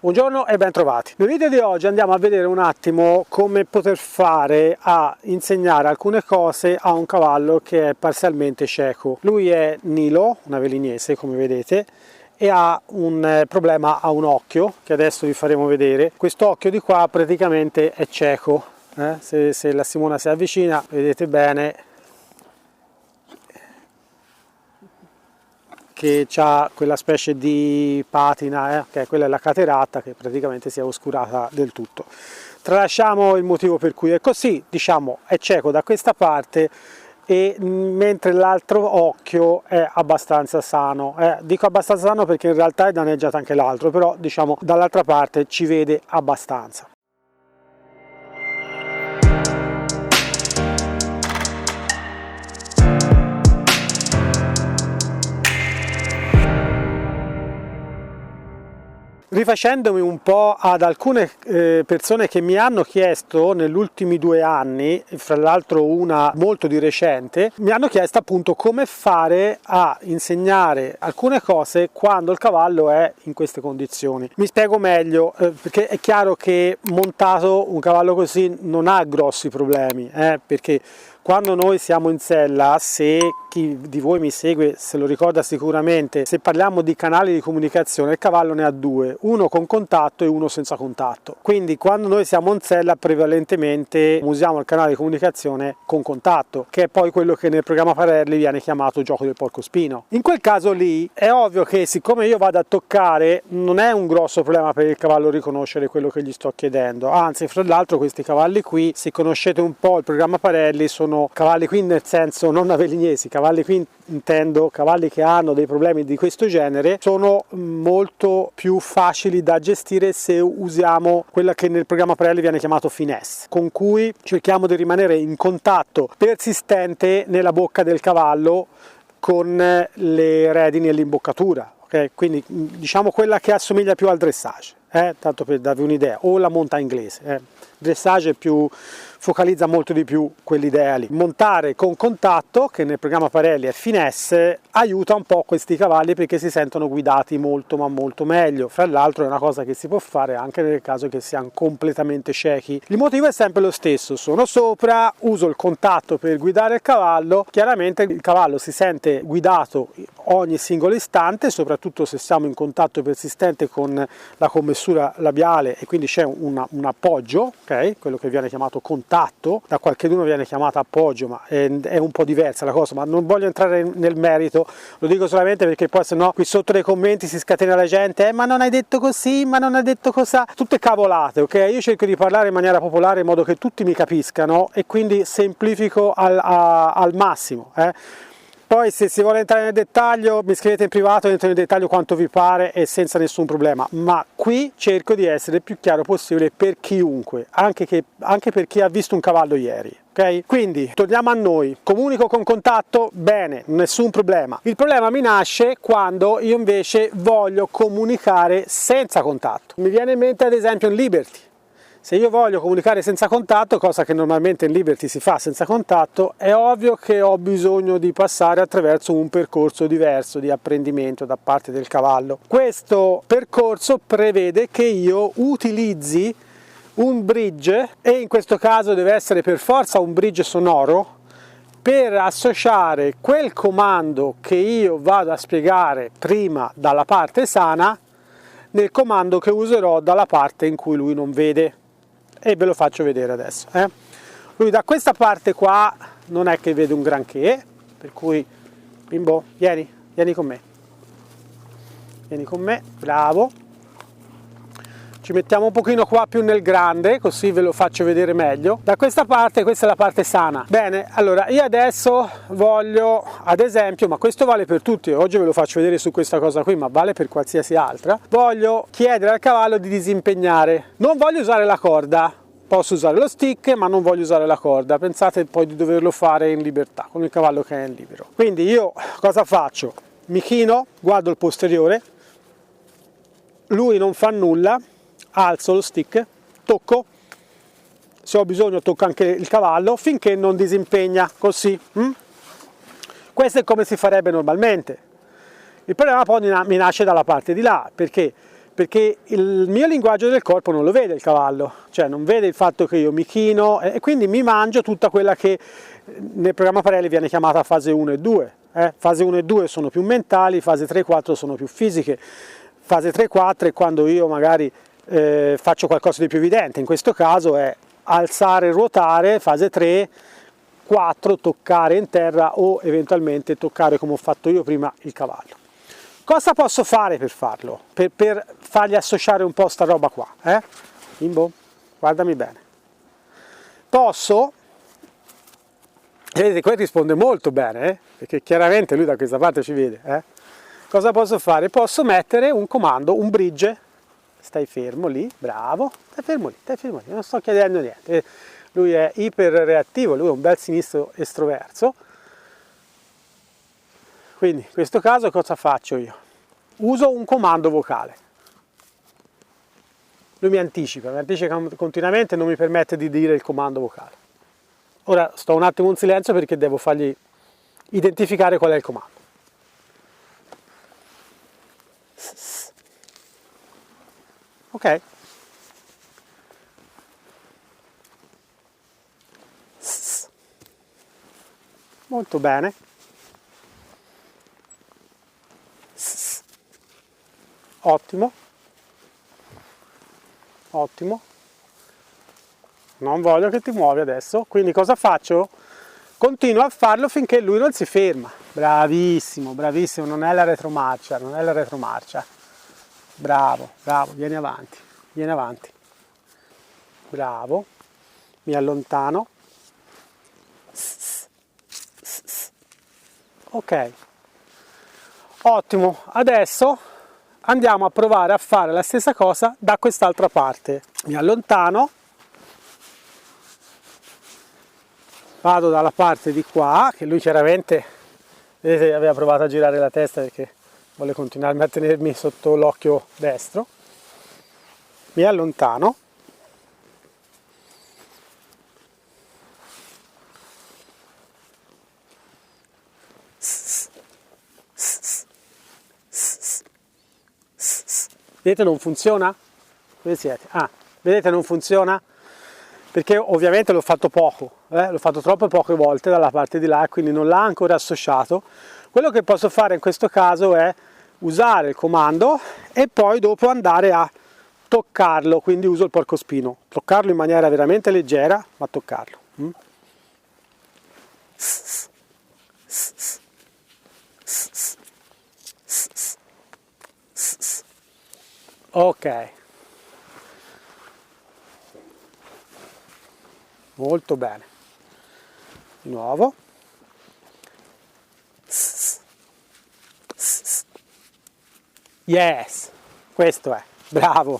Buongiorno e ben trovati. Nel video di oggi andiamo a vedere un attimo come poter fare a insegnare alcune cose a un cavallo che è parzialmente cieco. Lui è Nilo, un avelignese come vedete, e ha un problema a un occhio che adesso vi faremo vedere. Quest'occhio di qua praticamente è cieco, se la Simona si avvicina vedete bene che ha quella specie di patina, che quella è la cateratta, che praticamente si è oscurata del tutto. Tralasciamo il motivo per cui è così, diciamo è cieco da questa parte, e mentre l'altro occhio è abbastanza sano. Dico abbastanza sano perché in realtà è danneggiato anche l'altro, però diciamo dall'altra parte ci vede abbastanza. Rifacendomi un po' ad alcune persone che mi hanno chiesto negli ultimi 2 anni, fra l'altro una molto di recente, mi hanno chiesto appunto come fare a insegnare alcune cose quando il cavallo è in queste condizioni. Mi spiego meglio, perché è chiaro che montato un cavallo così non ha grossi problemi, perché quando noi siamo in sella, se chi di voi mi segue se lo ricorda sicuramente, se parliamo di canali di comunicazione, il cavallo ne ha 2, uno con contatto e uno senza contatto. Quindi quando noi siamo in sella prevalentemente usiamo il canale di comunicazione con contatto, che è poi quello che nel programma Parelli viene chiamato gioco del porcospino. In quel caso lì è ovvio che siccome io vado a toccare non è un grosso problema per il cavallo riconoscere quello che gli sto chiedendo, anzi fra l'altro questi cavalli qui, se conoscete un po' il programma Parelli, sono cavalli qui nel senso non avelignesi, cavalli qui intendo cavalli che hanno dei problemi di questo genere, sono molto più facili da gestire se usiamo quella che nel programma Parelli viene chiamato finesse, con cui cerchiamo di rimanere in contatto persistente nella bocca del cavallo con le redini e l'imboccatura, okay? Quindi diciamo quella che assomiglia più al dressage, tanto per darvi un'idea, o la monta inglese. Dressage focalizza molto di più quell'idea lì. Montare con contatto, che nel programma Parelli è finesse, aiuta un po' questi cavalli perché si sentono guidati molto ma molto meglio. Fra l'altro è una cosa che si può fare anche nel caso che siano completamente ciechi. Il motivo è sempre lo stesso: sono sopra, uso il contatto per guidare il cavallo, chiaramente il cavallo si sente guidato ogni singolo istante, soprattutto se siamo in contatto persistente con la commessura labiale e quindi c'è un appoggio, quello che viene chiamato contatto, da qualcuno viene chiamato appoggio, ma è un po' diversa la cosa, ma non voglio entrare nel merito, lo dico solamente perché poi se no qui sotto nei commenti si scatena la gente, ma non hai detto così, ma non hai detto così, tutte cavolate, ok? Io cerco di parlare in maniera popolare in modo che tutti mi capiscano e quindi semplifico al massimo. Poi se si vuole entrare nel dettaglio mi scrivete in privato, entro nel dettaglio quanto vi pare e senza nessun problema, ma qui cerco di essere il più chiaro possibile per chiunque, anche per chi ha visto un cavallo ieri. Okay? Quindi torniamo a noi, comunico con contatto, bene, nessun problema. Il problema mi nasce quando io invece voglio comunicare senza contatto. Mi viene in mente ad esempio in Liberty. Se io voglio comunicare senza contatto, cosa che normalmente in Liberty si fa senza contatto, è ovvio che ho bisogno di passare attraverso un percorso diverso di apprendimento da parte del cavallo. Questo percorso prevede che io utilizzi un bridge, e in questo caso deve essere per forza un bridge sonoro, per associare quel comando che io vado a spiegare prima dalla parte sana nel comando che userò dalla parte in cui lui non vede. E ve lo faccio vedere adesso. Lui da questa parte qua non è che vede un granché, per cui bimbo, vieni con me, bravo. Ci mettiamo un pochino qua più nel grande, così ve lo faccio vedere meglio. Da questa parte, questa è la parte sana. Bene, allora io adesso voglio, ad esempio, ma questo vale per tutti, oggi ve lo faccio vedere su questa cosa qui, ma vale per qualsiasi altra, voglio chiedere al cavallo di disimpegnare. Non voglio usare la corda, posso usare lo stick, ma non voglio usare la corda. Pensate poi di doverlo fare in libertà, con il cavallo che è in libero. Quindi io cosa faccio? Mi chino, guardo il posteriore, lui non fa nulla, alzo lo stick, tocco, se ho bisogno tocco anche il cavallo finché non disimpegna, così. Questo è come si farebbe normalmente. Il problema poi mi nasce dalla parte di là, perché perché il mio linguaggio del corpo non lo vede il cavallo, cioè non vede il fatto che io mi chino e quindi mi mangio tutta quella che nel programma Parelli viene chiamata fase 1 e 2. Fase 1 e 2 sono più mentali, fase 3 e 4 sono più fisiche. Fase 3 e 4 è quando io magari faccio qualcosa di più evidente, in questo caso è alzare e ruotare, fase 3, 4 toccare in terra o eventualmente toccare come ho fatto io prima il cavallo. Cosa posso fare per farlo? Per fargli associare un po' sta roba qua, Bimbo, guardami bene. Posso, vedete, qui risponde molto bene, perché chiaramente lui da questa parte ci vede, Cosa posso fare? Posso mettere un comando, un bridge, stai fermo lì, bravo, stai fermo lì, non sto chiedendo niente. Lui è iperreattivo, lui è un bel sinistro estroverso. Quindi in questo caso cosa faccio io? Uso un comando vocale. Lui mi anticipa continuamente e non mi permette di dire il comando vocale. Ora sto un attimo in silenzio perché devo fargli identificare qual è il comando. Ok? Molto bene. Ottimo. Ottimo. Non voglio che ti muovi adesso, quindi cosa faccio? Continuo a farlo finché lui non si ferma. Bravissimo, bravissimo, non è la retromarcia, non è la retromarcia. Bravo, bravo, vieni avanti, vieni avanti. Bravo, mi allontano. Ok, ottimo, adesso andiamo a provare a fare la stessa cosa da quest'altra parte. Mi allontano, vado dalla parte di qua, che lui chiaramente, vedete, aveva provato a girare la testa perché vuole continuare a tenermi sotto l'occhio destro. Mi allontano. Vedete, non funziona? Dove siete? Ah, vedete, non funziona? Perché ovviamente l'ho fatto poco, l'ho fatto troppe poche volte dalla parte di là, quindi non l'ha ancora associato. Quello che posso fare in questo caso è usare il comando e poi dopo andare a toccarlo, quindi uso il porcospino, toccarlo in maniera veramente leggera, ma toccarlo. Ok, molto bene, di nuovo. Yes, questo è, bravo,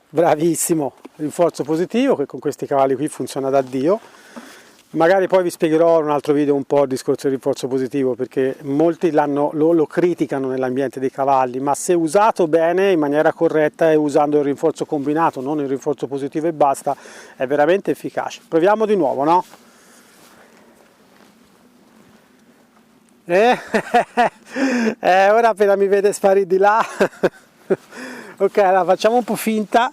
bravissimo, rinforzo positivo che con questi cavalli qui funziona da Dio. Magari poi vi spiegherò in un altro video un po' il discorso del rinforzo positivo, perché molti lo criticano nell'ambiente dei cavalli, ma se usato bene, in maniera corretta e usando il rinforzo combinato, non il rinforzo positivo e basta, è veramente efficace. Proviamo di nuovo, no? Ora appena mi vede sparire di là. Ok, allora facciamo un po' finta.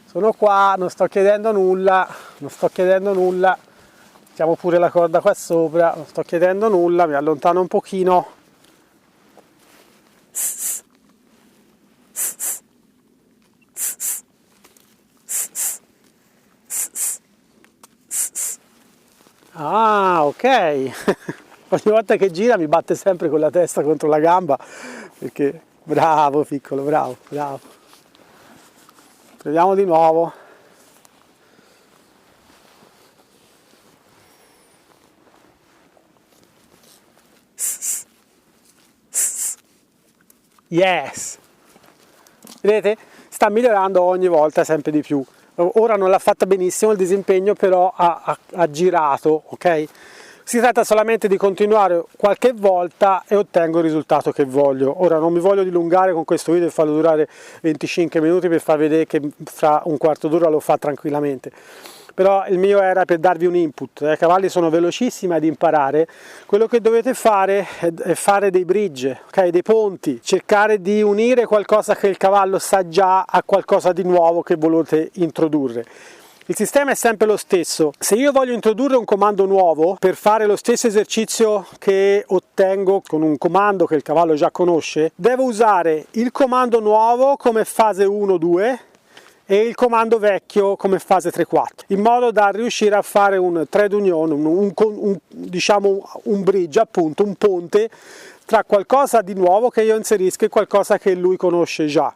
Sono qua, non sto chiedendo nulla, mettiamo pure la corda qua sopra, non sto chiedendo nulla, mi allontano un pochino. Ah, ok. Ogni volta che gira mi batte sempre con la testa contro la gamba, perché bravo piccolo, bravo, bravo. Proviamo di nuovo. Yes! Vedete? Sta migliorando ogni volta sempre di più. Ora non l'ha fatta benissimo il disimpegno, però ha girato, ok? Si tratta solamente di continuare qualche volta e ottengo il risultato che voglio. Ora non mi voglio dilungare con questo video e farlo durare 25 minuti per far vedere che fra un quarto d'ora lo fa tranquillamente. però il mio era per darvi un input. I cavalli sono velocissimi ad imparare. Quello che dovete fare è fare dei bridge, okay? Dei ponti, cercare di unire qualcosa che il cavallo sa già a qualcosa di nuovo che volete introdurre. Il sistema è sempre lo stesso. Se io voglio introdurre un comando nuovo per fare lo stesso esercizio che ottengo con un comando che il cavallo già conosce, devo usare il comando nuovo come fase 1-2 e il comando vecchio come fase 3-4, in modo da riuscire a fare un trade union, diciamo un bridge, appunto un ponte tra qualcosa di nuovo che io inserisco e qualcosa che lui conosce già.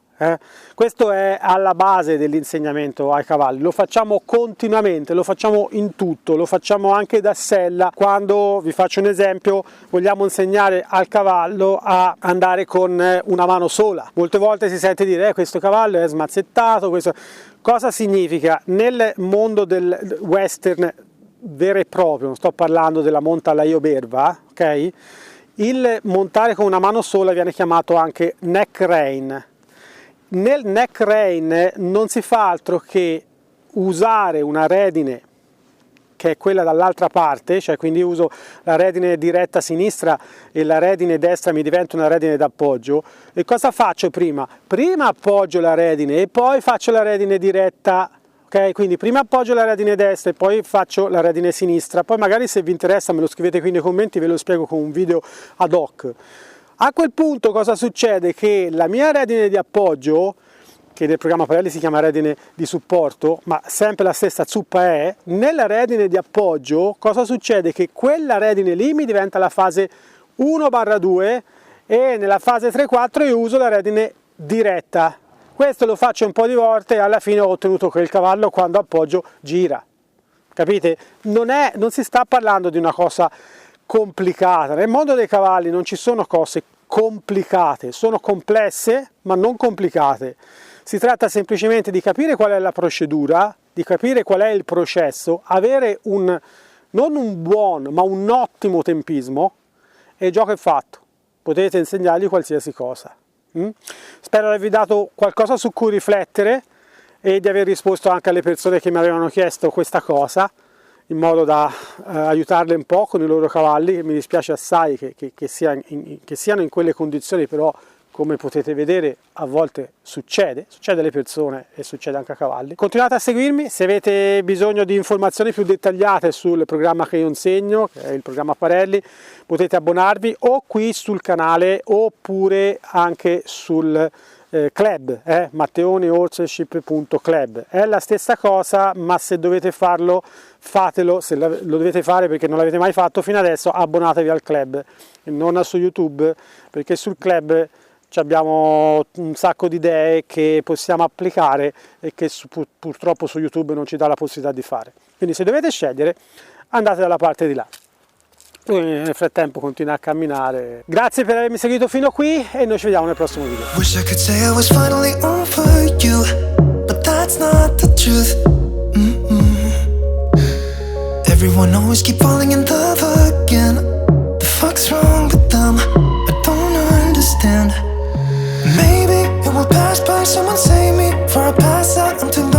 Questo è alla base dell'insegnamento ai cavalli, lo facciamo continuamente, lo facciamo in tutto, lo facciamo anche da sella. Quando, vi faccio un esempio, vogliamo insegnare al cavallo a andare con una mano sola, molte volte si sente dire questo cavallo è smazzettato, questo... Cosa significa? Nel mondo del western vero e proprio, non sto parlando della monta alla Ioberva, ok? Il montare con una mano sola viene chiamato anche neck rein. Nel neck rein non si fa altro che usare una redine che è quella dall'altra parte, cioè quindi uso la redine diretta a sinistra e la redine destra mi diventa una redine d'appoggio. E cosa faccio prima? Prima appoggio la redine e poi faccio la redine diretta, ok? Quindi prima appoggio la redine destra e poi faccio la redine sinistra. Poi magari se vi interessa me lo scrivete qui nei commenti, ve lo spiego con un video ad hoc. A quel punto cosa succede? Che la mia redine di appoggio, che nel programma Parelli si chiama redine di supporto, ma sempre la stessa zuppa è, nella redine di appoggio cosa succede? Che quella redine lì mi diventa la fase 1/2 e nella fase 3-4 io uso la redine diretta. Questo lo faccio un po' di volte e alla fine ho ottenuto che il cavallo quando appoggio gira. Capite? Non si sta parlando di una cosa complicata. Nel mondo dei cavalli non ci sono cose complicate, sono complesse ma non complicate. Si tratta semplicemente di capire qual è la procedura, di capire qual è il processo, avere non un buon ma un ottimo tempismo e il gioco è fatto. Potete insegnargli qualsiasi cosa. Spero di avervi dato qualcosa su cui riflettere e di aver risposto anche alle persone che mi avevano chiesto questa cosa, in modo da aiutarle un po' con i loro cavalli. Mi dispiace assai che siano in quelle condizioni, però come potete vedere a volte succede alle persone e succede anche a cavalli. Continuate a seguirmi, se avete bisogno di informazioni più dettagliate sul programma che io insegno, che è il programma Parelli, potete abbonarvi o qui sul canale oppure anche sul club, matteonihorsemanship.club. È la stessa cosa, ma se dovete farlo, fatelo. Se lo dovete fare perché non l'avete mai fatto fino adesso, abbonatevi al club e non su YouTube, perché sul club abbiamo un sacco di idee che possiamo applicare e che purtroppo su YouTube non ci dà la possibilità di fare. Quindi se dovete scegliere, andate dalla parte di là. Nel frattempo continua a camminare. Grazie per avermi seguito fino qui e noi ci vediamo nel prossimo video. Wish I could say I was finally over you, but that's not the truth. Everyone always keep falling in love again. The fuck's wrong with them? I don't understand. Maybe it will pass by, someone save me. For I pass out, I'm too